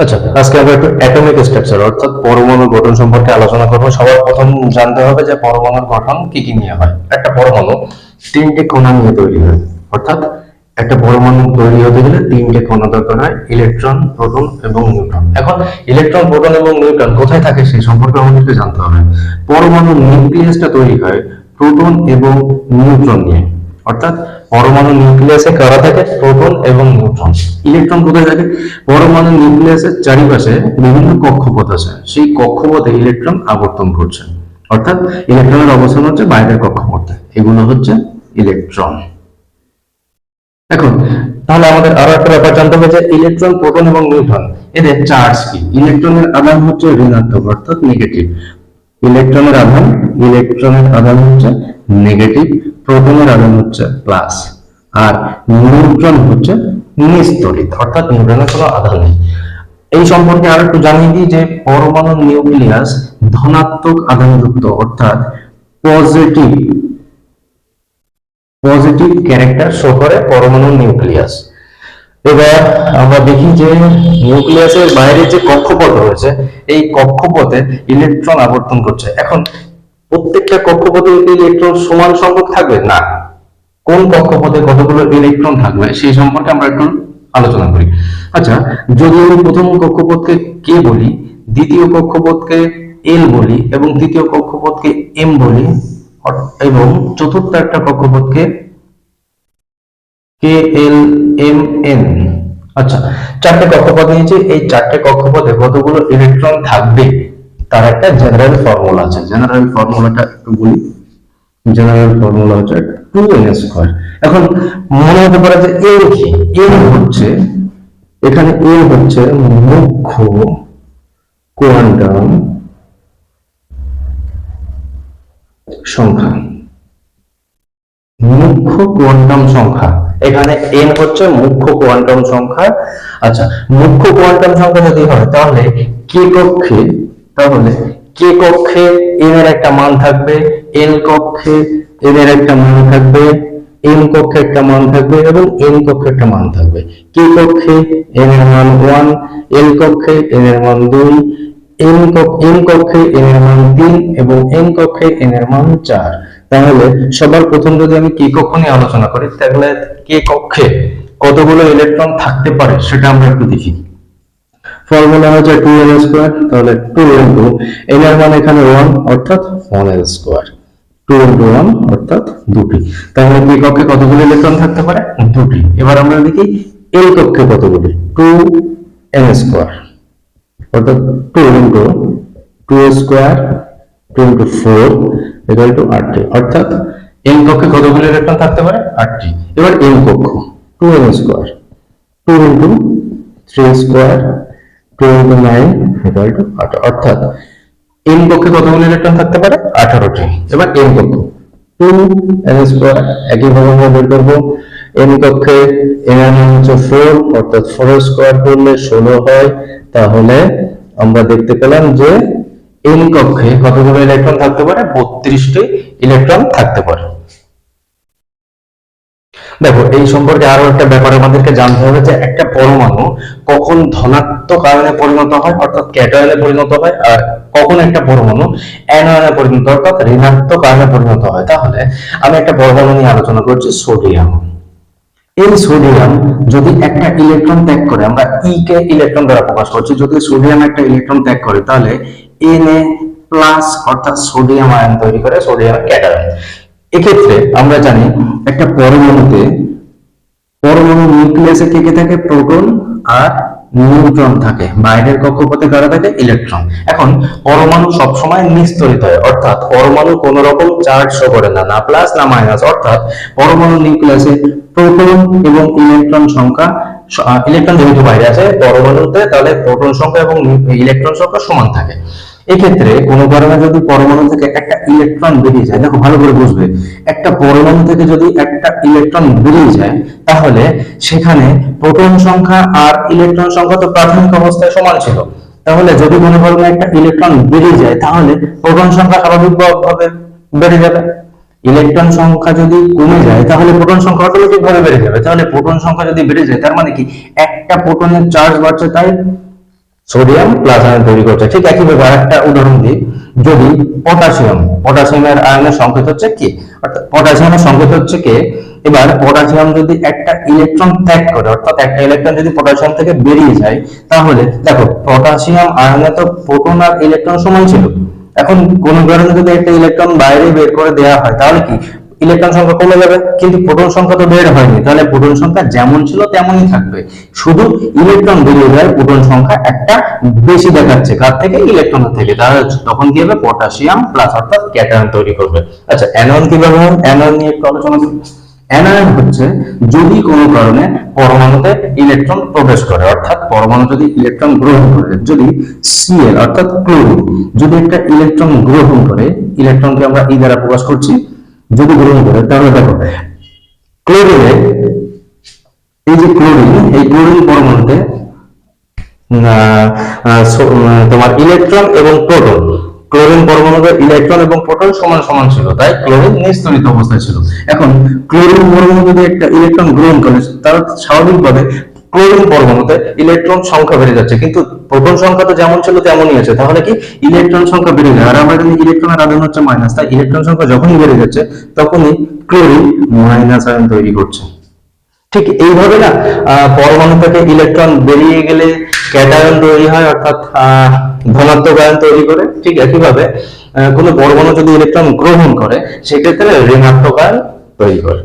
আচ্ছা, আজকে আমরা একটু অ্যাটমিক স্ট্রাকচার অর্থাৎ পরমাণু গঠন সম্পর্কে আলোচনা করব। সবার প্রথম জানতে হবে যে পরমাণুর গঠন কি কি নিয়ে হয়। একটা পরমাণু তিনটে কণা নিয়ে তৈরি হয়, অর্থাৎ একটা পরমাণু তৈরি হতে গেলে তিনটে কণা দরকার হয়, ইলেকট্রন, প্রোটন এবং নিউট্রন। এখন ইলেকট্রন, প্রোটন এবং নিউট্রন কোথায় থাকে সেই সম্পর্কে আমাদেরকে জানতে হবে। পরমাণুর নিউক্লিয়াসটা তৈরি হয় প্রোটন এবং নিউট্রন নিয়ে, অর্থাৎ পরমাণু নিউক্লিয়াসে কারা থাকে? প্রোটন এবং নিউট্রন। ইলেকট্রন কোথায় থাকে? পরমাণু নিউক্লিয়াসের চারিপাশে বিভিন্ন কক্ষপথ আছে, সেই কক্ষপথে ইলেকট্রন আবর্তন করছে, অর্থাৎ ইলেকট্রনের অবস্থান হচ্ছে বাইরের কক্ষপথে। এগুলো হচ্ছে ইলেকট্রন। এখন তাহলে আমাদের আরো একটা ব্যাপার জানতে হবে যে ইলেকট্রন, প্রোটন এবং নিউট্রন এদের চার্জ কি। ইলেকট্রনের আধান হচ্ছে ঋণাত্মক অর্থাৎ নেগেটিভ। ইলেকট্রনের আধান হচ্ছে নেগেটিভ, প্রোটনের আধান হচ্ছে প্লাস, আর নিউট্রন হচ্ছে নিস্তড়িত অর্থাৎ নিউট্রনের কোনো আধান নেই। এই সম্পর্কে আর একটু জানিয়ে দিই যে পরমাণুর নিউক্লিয়াস ধনাত্মক আধানযুক্ত অর্থাৎ পজিটিভ পজিটিভ ক্যারেক্টার শো করে পরমাণুর নিউক্লিয়াস। এবার আমরা দেখি যে নিউক্লিয়াসের বাইরে যে কক্ষপথ রয়েছে, এই কক্ষপথে ইলেকট্রন আবর্তন করছে। এখন প্রত্যেকটা কক্ষপথে ইলেকট্রন সমান সংখ্যক থাকবে না, কোন কক্ষপথে কতগুলো ইলেকট্রন থাকবে সেই সম্পর্কে আমরা একটু আলোচনা করি। আচ্ছা, যদি আমি প্রথম কক্ষপথকে কে বলি, দ্বিতীয় কক্ষপথকে এল বলি এবং তৃতীয় কক্ষপথকে এম বলি, এবং চতুর্থ একটা কক্ষপথকে কে এল এম এন। আচ্ছা, চারটে কক্ষপথ নিয়েছি, এই চারটে কক্ষপথে কতগুলো ইলেকট্রন থাকবে তার একটা জেনারেল ফর্মুলা আছে। জেনারেল ফর্মুলাটা একটু বলি। জেনারেল ফর্মুলা হচ্ছে 2n²। এখন মনে হতে পারে যে এন কি? এন হচ্ছে, এখানে এন হচ্ছে মুখ্য কোয়ান্টাম সংখ্যা। মুখ্য কোয়ান্টাম সংখ্যা, এখানে এন হচ্ছে মুখ্য কোয়ান্টাম সংখ্যা। আচ্ছা, মুখ্য কোয়ান্টাম সংখ্যা যদি হয় তাহলে কে কক্ষে এন এর একটা মান থাকবে, এল কক্ষে এন এর একটা মান থাকবে, এম কক্ষে একটা মান থাকবে এবং এন কক্ষে একটা মান থাকবে। কে কক্ষে এন এর মান 1, এল কক্ষে এন এর মান 2, এম কক্ষে এন এর মান 3 এবং এন কক্ষে এন এর মান 4। তাহলে সবার প্রথম যদি আমি কে কক্ষ নিয়ে আলোচনা করি, তাহলে কে কক্ষে কতগুলো ইলেকট্রন থাকতে পারে সেটা আমরা একটু দেখি। ফর্মুলা হচ্ছে 2n², তাহলে 2 ইনটু n এর মান এখানে 1 অর্থাৎ 1n², 2 ইনটু 1 অর্থাৎ দুটি। তাহলে কে কক্ষে কতগুলো ইলেকট্রন থাকতে পারে? দুটি। এবার আমরা দেখি এল কক্ষে কতগুলো, 2n² অর্থাৎ 2 ইনটু 2² 2 ইনটু 4 ইকুয়াল টু 8টি, অর্থাৎ এন কক্ষে কতগুলো ইলেকট্রন থাকতে পারে? 8টি। এবার এন কক্ষ 2n², 2 into 3² 2 into 9 equal to 18, অর্থাৎ এন কক্ষে কতগুলো ইলেকট্রন থাকতে পারে? 18টি। এবার এন কক্ষ 2n², একইভাবে আমরা বের করবো এন কক্ষে এন এর মান হচ্ছে 4 অর্থাৎ 4² করলে 16 হয়। তাহলে আমরা দেখতে পেলাম যে এন কক্ষে কতগুলো ইলেকট্রন থাকতে পারে? 32টি ইলেকট্রন থাকতে পারে। দেখো, এই সম্পর্কে আরো একটা ব্যাপার আমাদেরকে জানতে হবে যে একটা পরমাণু কখন ধনাত্মক আয়নে পরিণত হয় অর্থাৎ ক্যাটায়নে পরিণত হয়, আর কখন একটা পরমাণু অ্যানায়নে পরিণত অর্থাৎ ঋণাত্মক আয়নে পরিণত হয়। তাহলে আমি একটা পরমাণু নিয়ে আলোচনা করছি, সোডিয়াম। এই সোডিয়াম যদি একটা ইলেকট্রন ত্যাগ করে, আমরা ই কে ইলেকট্রন দ্বারা প্রকাশ করছি, যদি সোডিয়াম একটা ইলেকট্রন ত্যাগ করে তাহলে Na প্লাস অর্থাৎ সোডিয়াম আয়ন তৈরি করে, সোডিয়াম ক্যাটায়ন। এক্ষেত্রে আমরা জানি একটা পরমাণু নিউক্লিয়াসে কে কে থাকে? প্রোটন আর নিউট্রন থাকে, বাইরের কক্ষপথে কারা থাকে? ইলেকট্রন। এখন পরমাণু সবসময় নিস্তড়িত হয়, অর্থাৎ পরমাণু কোন রকম চার্জ শো করে না, না প্লাস না মাইনাস, অর্থাৎ পরমাণু নিউক্লিয়াসে প্রোটন এবং ইলেকট্রন সংখ্যা, ইলেকট্রন যেহেতু বাইরে আছে পরমাণুতে, তাহলে প্রোটন সংখ্যা এবং ইলেকট্রন সংখ্যা সমান থাকে। এক্ষেত্রে কোনো কারণে যদি পরমাণু থেকে একটা ইলেকট্রন বেরিয়ে যায়, দেখো ভালো করে বুঝবে, একটা পরমাণু থেকে যদি একটা ইলেকট্রন বেরিয়ে যায় তাহলে সেখানে প্রোটন সংখ্যা আর ইলেকট্রন সংখ্যা তো প্রাথমিক অবস্থায় সমান ছিল। তাহলে যদি মনে করো একটা ইলেকট্রন বেরিয়ে যায় তাহলে প্রোটন সংখ্যা স্বাভাবিকভাবে বেড়ে যাবে। ইলেকট্রন সংখ্যা যদি কমে যায় তাহলে প্রোটন সংখ্যা অটোমেটিক ভাবে বেড়ে যাবে। তাহলে প্রোটন সংখ্যা যদি বেড়ে যায় তার মানে কি? একটা প্রোটনের চার্জ বাড়ছে, তাই সোডিয়াম প্লাস আয়ন তৈরি করছে। ঠিক একইভাবে আরেকটা উদাহরণ দিই, যদি পটাশিয়ামের আয়নের সংকেত হচ্ছে কি, অর্থাৎ পটাশিয়ামের সংকেত হচ্ছে কে। এবার পটাশিয়াম যদি একটা ইলেকট্রন ত্যাগ করে, অর্থাৎ একটা ইলেকট্রন যদি পটাশিয়াম থেকে বেরিয়ে যায়, তাহলে দেখো পটাশিয়াম আয়নে তো প্রোটন আর ইলেকট্রন সমান ছিল। এখন কোন কারণে যদি একটা ইলেকট্রন বাইরে বের করে দেওয়া হয়, তাহলে কি ইলেকট্রন সংখ্যা কমে যাবে, কিন্তু প্রোটন সংখ্যা তো বের হয়নি, তাহলে প্রোটন সংখ্যা যেমন ছিল তেমনই থাকবে। শুধু ইলেকট্রন বেরিয়ে যায়, প্রোটন সংখ্যা একটা বেশি দেখাচ্ছে কার থেকে, ইলেকট্রনের থেকে। তাহলে তখন কি হবে, পটাশিয়াম প্লাস অর্থাৎ ক্যাটায়ন তৈরি করবে। আচ্ছা অ্যানায়ন কিভাবে হয়, অ্যানায়ন নিয়ে একটু আলোচনা করি। অ্যানায়ন হচ্ছে যদি কোনো কারণে পরমাণুতে ইলেকট্রন প্রবেশ করে, অর্থাৎ পরমাণু যদি ইলেকট্রন গ্রহণ করে, যদি Cl অর্থাৎ ক্লোরিন যদি একটা ইলেকট্রন গ্রহণ করে, ইলেকট্রনকে আমরা ই দ্বারা প্রকাশ করছি, যদি গ্রহণ করে, তাহলে দেখো ক্লোরিনে, এই যে ক্লোরিন, এই ক্লোরিন পরমাণুতে তোমার ইলেকট্রন এবং প্রোটন, ক্লোরিন পরমাণুতে ইলেকট্রন এবং প্রোটন সমান সমান ছিল, তাই ক্লোরিন নিস্তরিত অবস্থায় ছিল। এখন ক্লোরিন পরমাণু যদি একটা ইলেকট্রন গ্রহণ করে, তার স্বাভাবিকভাবে ক্লোরিন পরমাণুতে ইলেকট্রন সংখ্যা বেড়ে যাচ্ছে, কিন্তু প্রোটন সংখ্যা তো যেমন ছিল তেমনই আছে, তাহলে কি ইলেকট্রন সংখ্যা বেড়ে যায়। আর আমরা জানি ইলেকট্রনের আধান হচ্ছে মাইনাস, তাই ইলেকট্রন সংখ্যা যখনই বেড়ে যাচ্ছে তখনই ক্লোরিন মাইনাস আয়ন তৈরি করছে। ঠিক এইভাবে না পরমাণু থেকে ইলেকট্রন বেরিয়ে গেলে ক্যাটায়ন তৈরি হয়, অর্থাৎ ধনাত্মক আয়ন তৈরি করে। ঠিক একইভাবে কোনো পরমাণু যদি ইলেকট্রন গ্রহণ করে, সেক্ষেত্রে ঋণাত্মক আয়ন তৈরি করে।